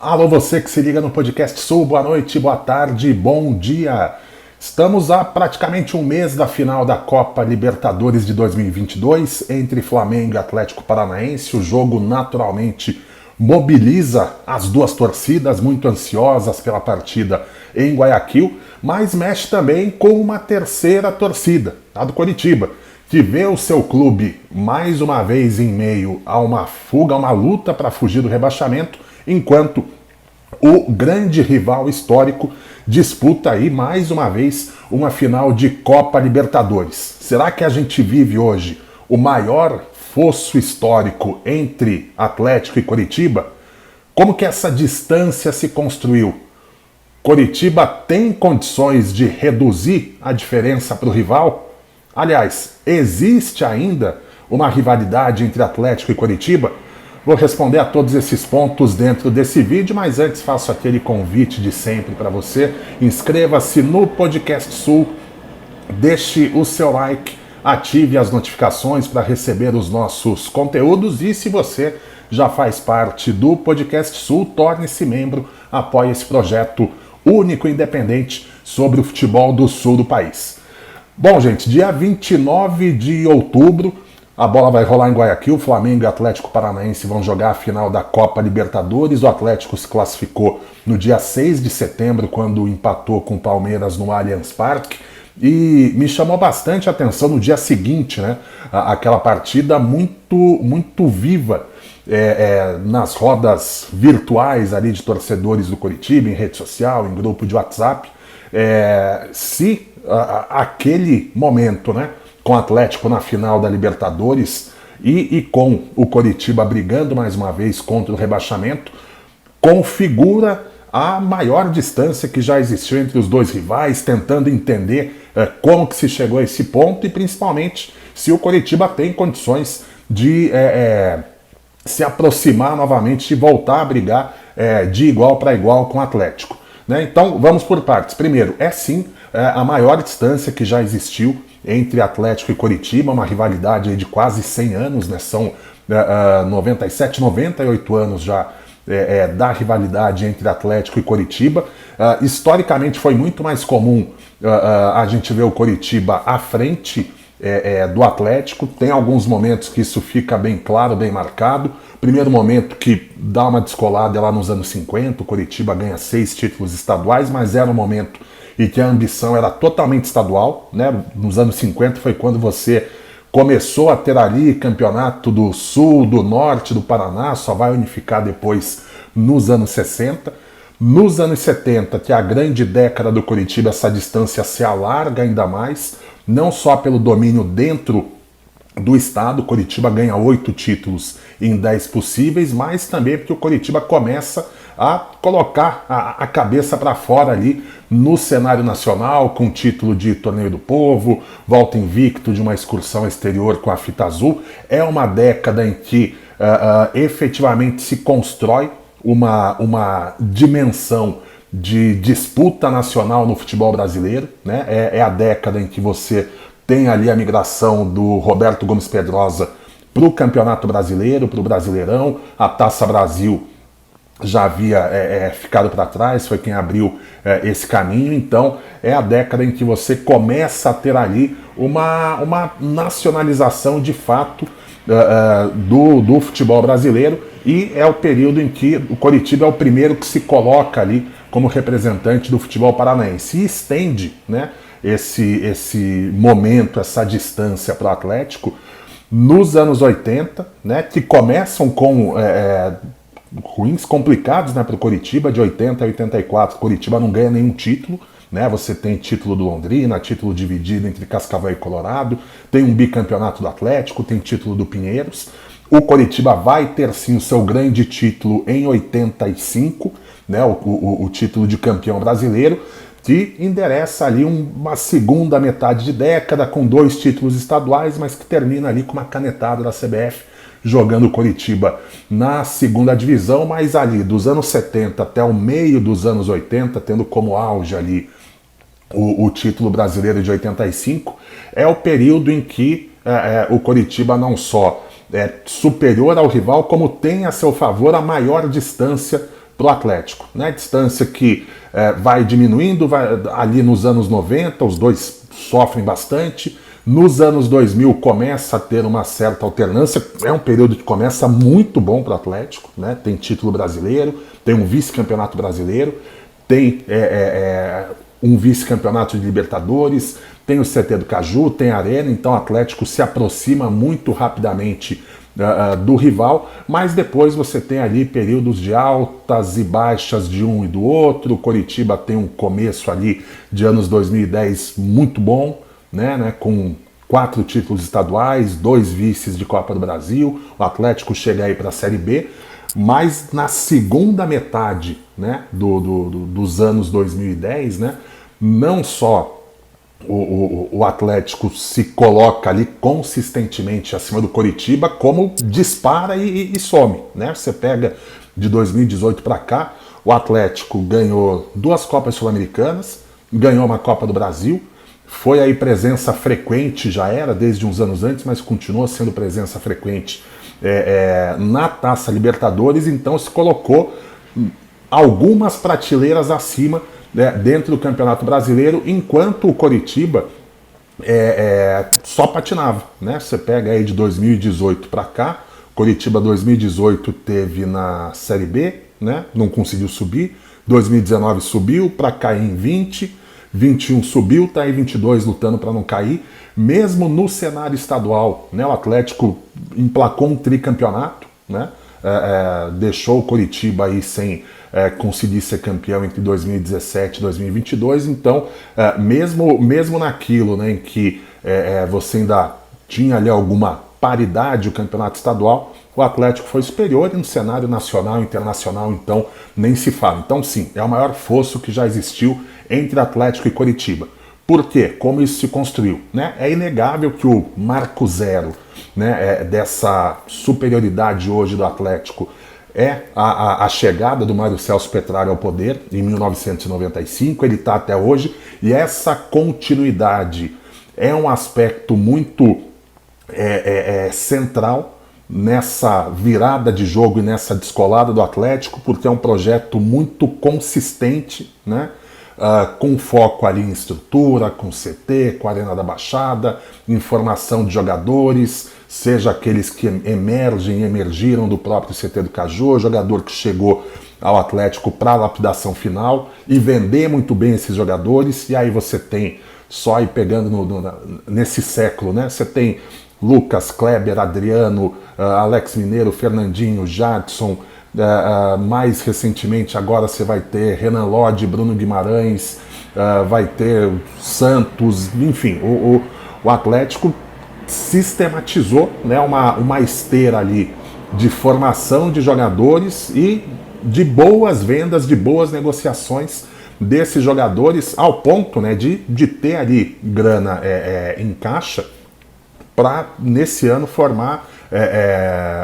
Alô, você que se liga no Podcast Sul, boa noite, boa tarde, bom dia. Estamos há praticamente um mês da final da Copa Libertadores de 2022 entre Flamengo e Atlético Paranaense. O jogo naturalmente mobiliza as duas torcidas, muito ansiosas pela partida em Guayaquil, mas mexe também com uma terceira torcida, a do Coritiba, que vê o seu clube mais uma vez em meio a uma fuga, uma luta para fugir do rebaixamento, enquanto o grande rival histórico disputa aí mais uma vez uma final de Copa Libertadores. Será que a gente vive hoje o maior fosso histórico entre Atlético e Coritiba? Como que essa distância se construiu? Coritiba tem condições de reduzir a diferença para o rival? Aliás, existe ainda uma rivalidade entre Atlético e Coritiba? Vou responder a todos esses pontos dentro desse vídeo, mas antes faço aquele convite de sempre para você. Inscreva-se no Podcast Sul, deixe o seu like, ative as notificações para receber os nossos conteúdos e se você já faz parte do Podcast Sul, torne-se membro, apoie esse projeto único e independente sobre o futebol do sul do país. Bom, gente, dia 29 de outubro, a bola vai rolar em Guayaquil. Flamengo e Atlético Paranaense vão jogar a final da Copa Libertadores. O Atlético se classificou no dia 6 de setembro, quando empatou com o Palmeiras no Allianz Parque. E me chamou bastante a atenção no dia seguinte, né? Aquela partida muito viva nas rodas virtuais ali de torcedores do Coritiba, em rede social, em grupo de WhatsApp. Aquele momento, né, com o Atlético na final da Libertadores e com o Coritiba brigando mais uma vez contra o rebaixamento, configura a maior distância que já existiu entre os dois rivais, tentando entender como que se chegou a esse ponto e principalmente se o Coritiba tem condições de se aproximar novamente e voltar a brigar de igual para igual com o Atlético. Né? Então vamos por partes. Primeiro, sim a maior distância que já existiu entre Atlético e Coritiba, uma rivalidade aí de quase 100 anos, né? São 97, 98 anos já da rivalidade entre Atlético e Coritiba. Historicamente foi muito mais comum a gente ver o Coritiba à frente do Atlético. Tem alguns momentos que isso fica bem claro, bem marcado. Primeiro momento que dá uma descolada é lá nos anos 50, o Coritiba ganha 6 títulos estaduais, mas era um momento em que a ambição era totalmente estadual, né? Nos anos 50 foi quando você começou a ter ali campeonato do Sul, do Norte, do Paraná, só vai unificar depois nos anos 60. Nos anos 70, que é a grande década do Coritiba, essa distância se alarga ainda mais, não só pelo domínio dentro do estado, Coritiba ganha 8 títulos em 10 possíveis, mas também porque o Coritiba começa a colocar a cabeça para fora ali no cenário nacional, com título de Torneio do Povo, volta invicto de uma excursão exterior com a fita azul. É uma década em que efetivamente se constrói uma dimensão de disputa nacional no futebol brasileiro, né? É a década em que você tem ali a migração do Roberto Gomes Pedrosa para o Campeonato Brasileiro, para o Brasileirão. A Taça Brasil já havia ficado para trás, foi quem abriu esse caminho. Então é a década em que você começa a ter ali uma nacionalização de fato do futebol brasileiro, e é o período em que o Coritiba é o primeiro que se coloca ali como representante do futebol paranaense e estende, né, esse momento, essa distância para o Atlético nos anos 80, né, que começam com ruins, complicados, né, para o Coritiba. De 80 a 84, Coritiba não ganha nenhum título, né? Você tem título do Londrina, título dividido entre Cascavel e Colorado, tem um bicampeonato do Atlético, tem título do Pinheiros. O Coritiba vai ter sim o seu grande título em 85, né, o título de campeão brasileiro, que endereça ali uma segunda metade de década com 2 títulos estaduais, mas que termina ali com uma canetada da CBF, jogando o Coritiba na segunda divisão, mas ali dos anos 70 até o meio dos anos 80, tendo como auge ali o título brasileiro de 85, é o período em que o Coritiba não só é superior ao rival, como tem a seu favor a maior distância para o Atlético, né? Distância que vai diminuindo, ali nos anos 90, os dois sofrem bastante. Nos anos 2000 começa a ter uma certa alternância, é um período que começa muito bom para o Atlético, né? Tem título brasileiro, tem um vice-campeonato brasileiro, tem um vice-campeonato de Libertadores, tem o CT do Caju, tem a Arena, então o Atlético se aproxima muito rapidamente do rival, mas depois você tem ali períodos de altas e baixas de um e do outro. O Coritiba tem um começo ali de anos 2010 muito bom, né, com 4 títulos estaduais, 2 vices de Copa do Brasil. O Atlético chega aí para a Série B, mas na segunda metade, né, dos anos 2010, né, não só o Atlético se coloca ali consistentemente acima do Coritiba, como dispara e some, né? Você pega de 2018 para cá, o Atlético ganhou 2 Copas Sul-Americanas, ganhou uma Copa do Brasil, foi aí presença frequente, já era desde uns anos antes, mas continua sendo presença frequente na Taça Libertadores, então se colocou algumas prateleiras acima, né, dentro do Campeonato Brasileiro, enquanto o Coritiba só patinava, né? Você pega aí de 2018 para cá, Coritiba 2018 teve na Série B, né? Não conseguiu subir, 2019 subiu para cair em 20, 21 subiu, tá aí 22 lutando para não cair. Mesmo no cenário estadual, né, o Atlético emplacou um tricampeonato, né? Deixou o Coritiba aí sem conseguir ser campeão entre 2017 e 2022, então mesmo naquilo, né, em que você ainda tinha ali alguma paridade o campeonato estadual, o Atlético foi superior, e no cenário nacional e internacional então nem se fala. Então sim, é o maior fosso que já existiu entre Atlético e Coritiba. Por quê? Como isso se construiu, né? É inegável que o marco zero, né, dessa superioridade hoje do Atlético é a chegada do Mário Celso Petralha ao poder em 1995, ele está até hoje, e essa continuidade é um aspecto muito central nessa virada de jogo e nessa descolada do Atlético, porque é um projeto muito consistente, né? Com foco ali em estrutura, com CT, com a Arena da Baixada, informação de jogadores, seja aqueles que emergiram do próprio CT do Caju, jogador que chegou ao Atlético para a lapidação final, e vender muito bem esses jogadores. E aí você tem, só ir pegando nesse século, né? Você tem Lucas, Kleber, Adriano, Alex Mineiro, Fernandinho, Jadson. Mais recentemente agora você vai ter Renan Lodge, Bruno Guimarães, vai ter Santos, enfim, o Atlético sistematizou, né, uma esteira ali de formação de jogadores e de boas vendas, de boas negociações desses jogadores, ao ponto, né, de ter ali grana em caixa para nesse ano formar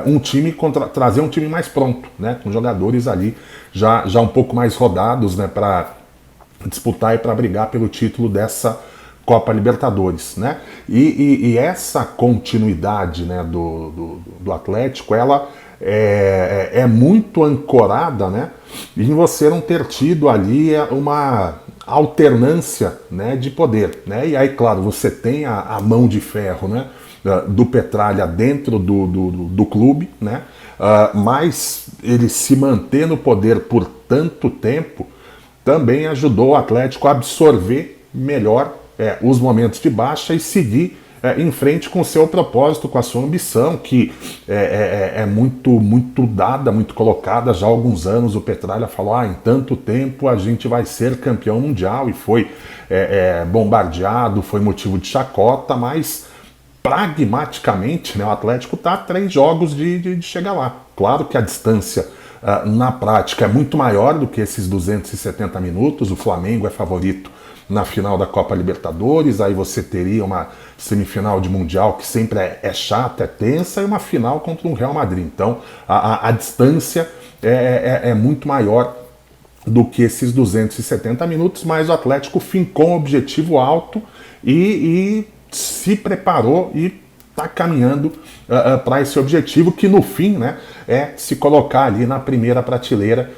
um time, trazer um time mais pronto, né, com jogadores ali já um pouco mais rodados, né, para disputar e para brigar pelo título dessa Copa Libertadores, né? E essa continuidade, né, do Atlético, ela é muito ancorada, né, em você não ter tido ali uma alternância, né, de poder, né? E aí, claro, você tem a mão de ferro, né, do Petralha dentro do clube, né? Mas ele se manter no poder por tanto tempo também ajudou o Atlético a absorver melhor os momentos de baixa e seguir em frente com o seu propósito, com a sua ambição, que é muito dada, muito colocada já há alguns anos. O Petralha falou, em tanto tempo a gente vai ser campeão mundial, e foi bombardeado, foi motivo de chacota, mas pragmaticamente, né, o Atlético está a 3 jogos de chegar lá. Claro que a distância na prática é muito maior do que esses 270 minutos, o Flamengo é favorito na final da Copa Libertadores, aí você teria uma semifinal de Mundial que sempre é chata, é tensa, e uma final contra um Real Madrid. Então a distância é muito maior do que esses 270 minutos, mas o Atlético fincou um objetivo alto e se preparou e está caminhando para esse objetivo, que no fim, né, é se colocar ali na primeira prateleira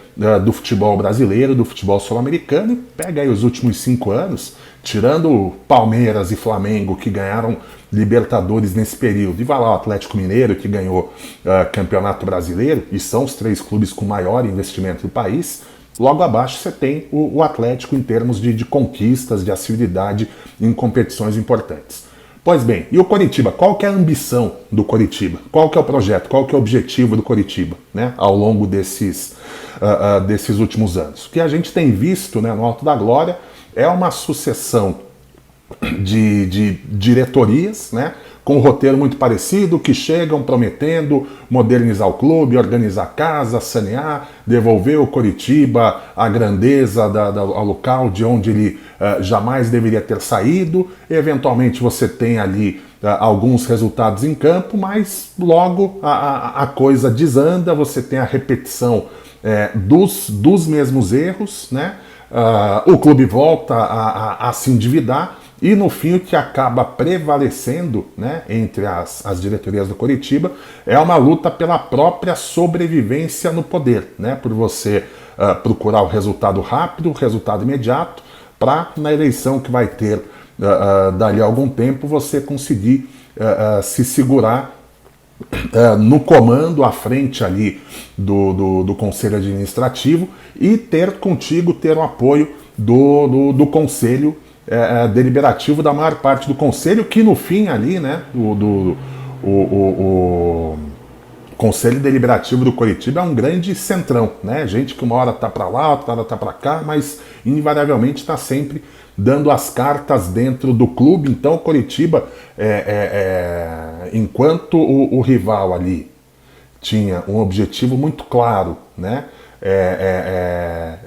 do futebol brasileiro, do futebol sul-americano, e pega aí os últimos 5 anos, tirando Palmeiras e Flamengo, que ganharam Libertadores nesse período, e vai lá o Atlético Mineiro, que ganhou Campeonato Brasileiro, e são os 3 clubes com maior investimento do país. Logo abaixo você tem o Atlético em termos de conquistas, de assiduidade em competições importantes. Pois bem, e o Coritiba? Qual que é a ambição do Coritiba? Qual que é o projeto? Qual que é o objetivo do Coritiba, né, ao longo desses últimos anos? O que a gente tem visto, né, no Alto da Glória é uma sucessão de diretorias, né, com um roteiro muito parecido, que chegam prometendo modernizar o clube, organizar a casa, sanear, devolver o Coritiba à grandeza ao local de onde ele jamais deveria ter saído. Eventualmente você tem ali alguns resultados em campo, mas logo a coisa desanda, você tem a repetição dos mesmos erros, né? O clube volta a se endividar, e no fim o que acaba prevalecendo, né, entre as diretorias do Coritiba é uma luta pela própria sobrevivência no poder, né, por você procurar o resultado rápido, o resultado imediato, para na eleição que vai ter dali a algum tempo você conseguir se segurar no comando à frente ali do Conselho Administrativo e ter o apoio do Conselho Deliberativo da maior parte do Conselho, que no fim ali, né, o Conselho Deliberativo do Coritiba é um grande centrão, né, gente que uma hora tá para lá, outra hora tá para cá, mas invariavelmente está sempre dando as cartas dentro do clube. Então o Coritiba, enquanto o rival ali tinha um objetivo muito claro, né,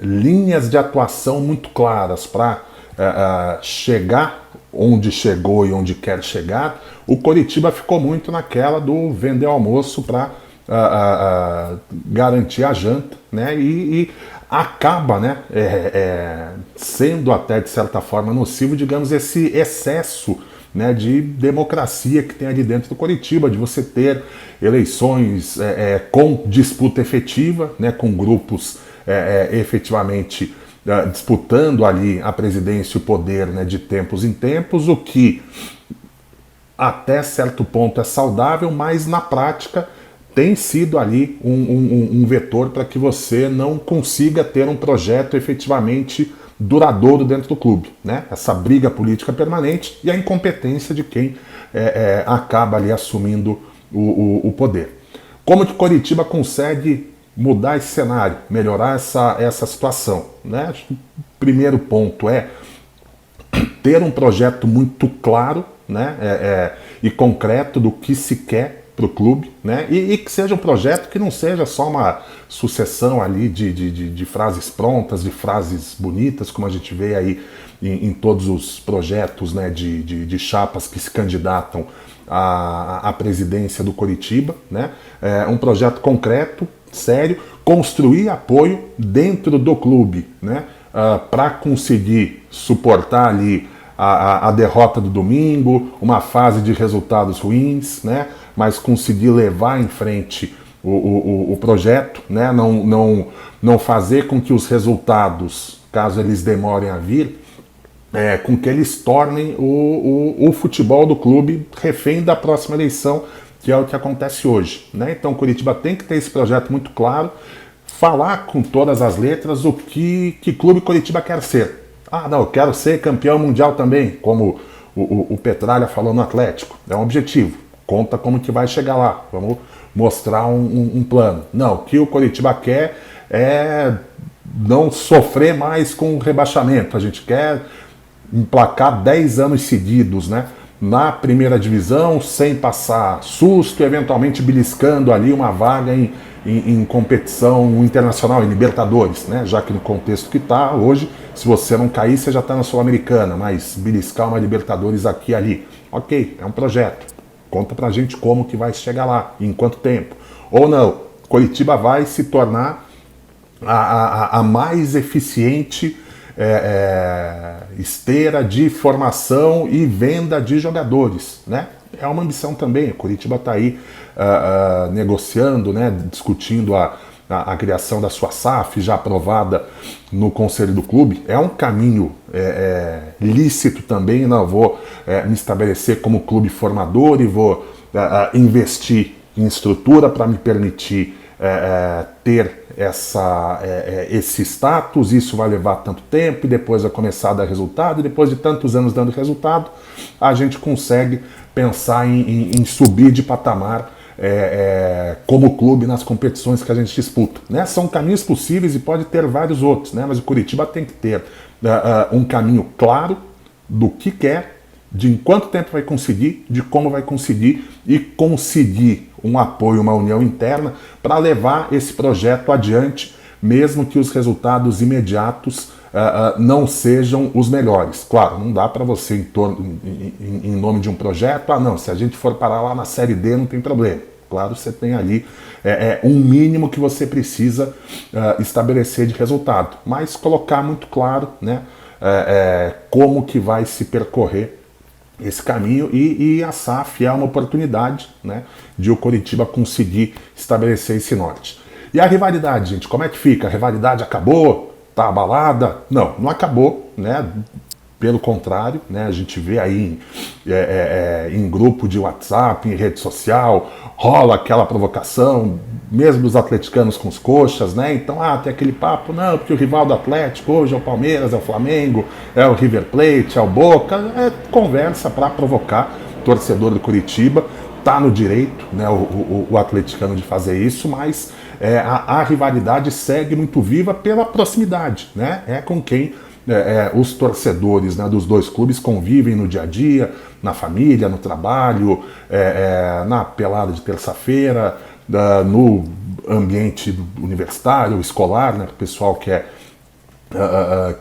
linhas de atuação muito claras para chegar onde chegou e onde quer chegar, o Coritiba ficou muito naquela do vender almoço para garantir a janta, né, e acaba, né, sendo até de certa forma nocivo, digamos, esse excesso, né, de democracia que tem ali dentro do Coritiba, de você ter eleições com disputa efetiva, né, com grupos efetivamente disputando ali a presidência e o poder, né, de tempos em tempos, o que até certo ponto é saudável, mas na prática tem sido ali um vetor para que você não consiga ter um projeto efetivamente duradouro dentro do clube, né? Essa briga política permanente e a incompetência de quem acaba ali assumindo o poder. Como que Coritiba consegue mudar esse cenário, melhorar essa situação, né? O primeiro ponto é ter um projeto muito claro, né, e concreto do que se quer para o clube, né, e que seja um projeto que não seja só uma sucessão ali de frases prontas, de frases bonitas, como a gente vê aí em todos os projetos, né, de chapas que se candidatam à presidência do Coritiba, né, um projeto concreto, sério, construir apoio dentro do clube, né, para conseguir suportar ali a derrota do domingo, uma fase de resultados ruins, né, mas conseguir levar em frente o projeto, né, não fazer com que os resultados, caso eles demorem a vir, com que eles tornem o futebol do clube refém da próxima eleição, que é o que acontece hoje, né? Então Coritiba tem que ter esse projeto muito claro, falar com todas as letras o que clube Coritiba quer ser. Ah, não, eu quero ser campeão mundial também, como o Petralha falou no Atlético. É um objetivo. Conta como que vai chegar lá. Vamos mostrar um plano. Não, o que o Coritiba quer é não sofrer mais com o rebaixamento. A gente quer emplacar 10 anos seguidos, né, na primeira divisão, sem passar susto, eventualmente beliscando ali uma vaga em competição internacional, em Libertadores, né? Já que no contexto que está hoje, se você não cair, você já está na Sul-Americana, mas beliscar uma Libertadores aqui e ali. Ok, é um projeto. Conta pra gente como que vai chegar lá, em quanto tempo. Ou não, Coritiba vai se tornar a mais eficiente esteira de formação e venda de jogadores, né? É uma ambição também. O Coritiba está aí negociando, né, discutindo a criação da sua SAF, já aprovada no Conselho do Clube. É um caminho lícito também. Não vou me estabelecer como clube formador e vou investir em estrutura para me permitir ter esse status. Isso vai levar tanto tempo e depois vai começar a dar resultado, e depois de tantos anos dando resultado, a gente consegue pensar em subir de patamar como clube nas competições que a gente disputa, né? São caminhos possíveis e pode ter vários outros, né? Mas o Coritiba tem que ter um caminho claro do que quer, de em quanto tempo vai conseguir, de como vai conseguir, e conseguir um apoio, uma união interna para levar esse projeto adiante, mesmo que os resultados imediatos não sejam os melhores. Claro, não dá para você, em nome de um projeto, não, se a gente for parar lá na Série D não tem problema. Claro, você tem ali um mínimo que você precisa estabelecer de resultado, mas colocar muito claro, né, como que vai se percorrer esse caminho, e a SAF é uma oportunidade, né, de o Coritiba conseguir estabelecer esse norte. E a rivalidade, gente, como é que fica? A rivalidade acabou? Tá abalada? Não, não acabou, né? Pelo contrário, né, a gente vê aí em grupo de WhatsApp, em rede social, rola aquela provocação, mesmo dos atleticanos com os coxas, né? Então, tem aquele papo, não, porque o rival do Atlético hoje é o Palmeiras, é o Flamengo, é o River Plate, é o Boca. Conversa para provocar o torcedor do Coritiba. Tá no direito, né, o atleticano de fazer isso, mas a rivalidade segue muito viva pela proximidade, né? É com quem os torcedores, né, dos dois clubes convivem no dia a dia, na família, no trabalho, na pelada de terça-feira, no ambiente universitário, escolar, né, para o pessoal que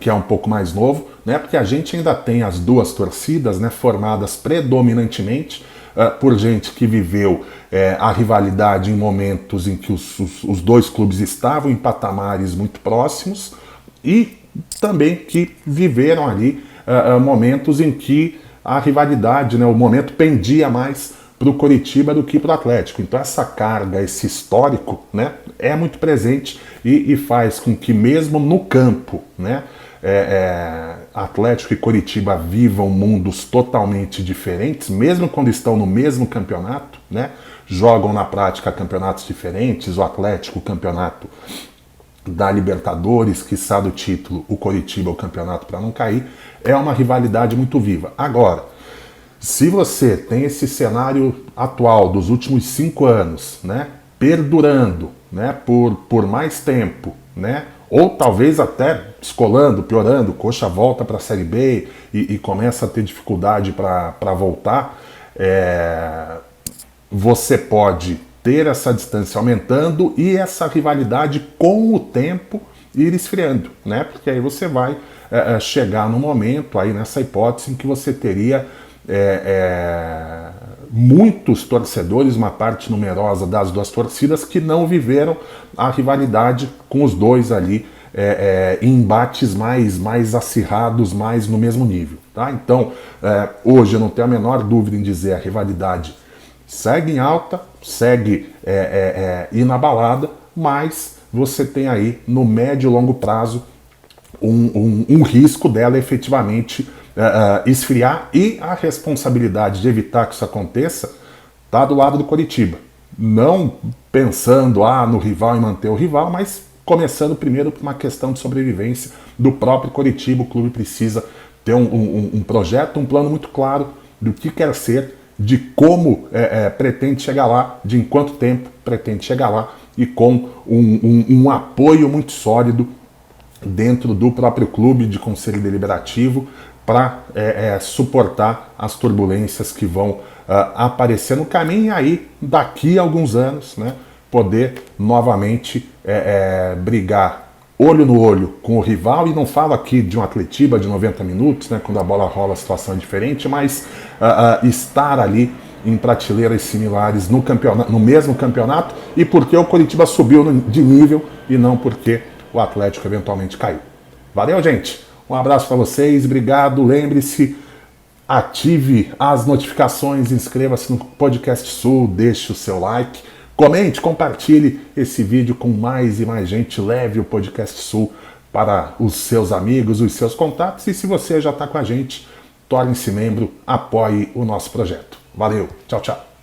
é um pouco mais novo, né, porque a gente ainda tem as duas torcidas, né, formadas predominantemente por gente que viveu a rivalidade em momentos em que os dois clubes estavam em patamares muito próximos, e também que viveram ali momentos em que a rivalidade, né, o momento pendia mais para o Coritiba do que para o Atlético. Então essa carga, esse histórico, né, é muito presente e faz com que mesmo no campo, né, Atlético e Coritiba vivam mundos totalmente diferentes, mesmo quando estão no mesmo campeonato, né, jogam na prática campeonatos diferentes, o Atlético o campeonato da Libertadores, quiçá do título, o Coritiba o campeonato para não cair. É uma rivalidade muito viva. Agora, se você tem esse cenário atual dos últimos 5 anos, né, perdurando, né, por mais tempo, né, ou talvez até descolando, piorando, Coxa volta para a Série B e começa a ter dificuldade para voltar, você pode ter essa distância aumentando e essa rivalidade com o tempo ir esfriando, né? Porque aí você vai chegar no momento, aí nessa hipótese, em que você teria muitos torcedores, uma parte numerosa das duas torcidas, que não viveram a rivalidade com os dois ali em embates mais acirrados, mais no mesmo nível, tá? Então, hoje eu não tenho a menor dúvida em dizer a rivalidade segue em alta, segue inabalada, mas você tem aí no médio e longo prazo um risco dela efetivamente esfriar, e a responsabilidade de evitar que isso aconteça está do lado do Coritiba. Não pensando no rival e manter o rival, mas começando primeiro por uma questão de sobrevivência do próprio Coritiba. O clube precisa ter um projeto, um plano muito claro do que quer ser, de como pretende chegar lá, de em quanto tempo pretende chegar lá, e com um apoio muito sólido dentro do próprio clube, de conselho deliberativo, para suportar as turbulências que vão aparecer no caminho, e aí, daqui a alguns anos, né, poder novamente brigar olho no olho com o rival. E não falo aqui de um Atletiba de 90 minutos, né, quando a bola rola a situação é diferente, mas estar ali em prateleiras similares no mesmo campeonato, e porque o Coritiba subiu de nível e não porque o Atlético eventualmente caiu. Valeu, gente! Um abraço para vocês, obrigado. Lembre-se, ative as notificações, inscreva-se no Podcast Sul, deixe o seu like, comente, compartilhe esse vídeo com mais e mais gente, leve o Podcast Sul para os seus amigos, os seus contatos, e se você já está com a gente, torne-se membro, apoie o nosso projeto. Valeu, tchau, tchau.